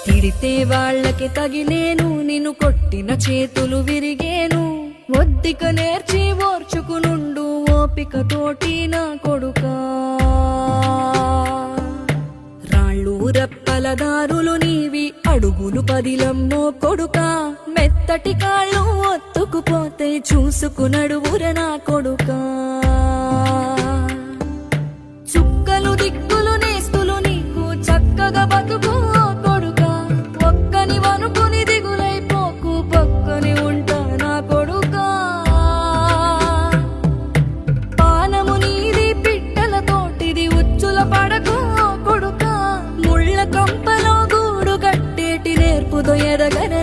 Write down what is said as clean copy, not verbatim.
తిడితే వాళ్ళకి తగిలేను, నిన్ను కొట్టిన చేతులు విరిగేను. ఒద్దిక నేర్చి ఓర్చుకునుండు ఓపిక తోటి నా కొడుకా. రాళ్ళు రెప్పల దారులు నీవి, అడుగులు పదిలమ్మో కొడుకా. మెత్తటి కాళ్ళు ఒత్తుకుపోతే చూసుకునడువుర నా కొడుకా. చుక్కలు దిక్కులు నేస్తులు నీకు చక్కగా బతుకు కొడుకా. ఒక్కని వనుకుని దిగులైపోకు, పక్కని ఉంటా నా కొడుకా. పానము నీది పిట్టల తోటిది, ఉచ్చుల పడకు కొడుకా. ముళ్ళ కంపలో గూడు కట్టేటి నేర్పుతో ఎదగర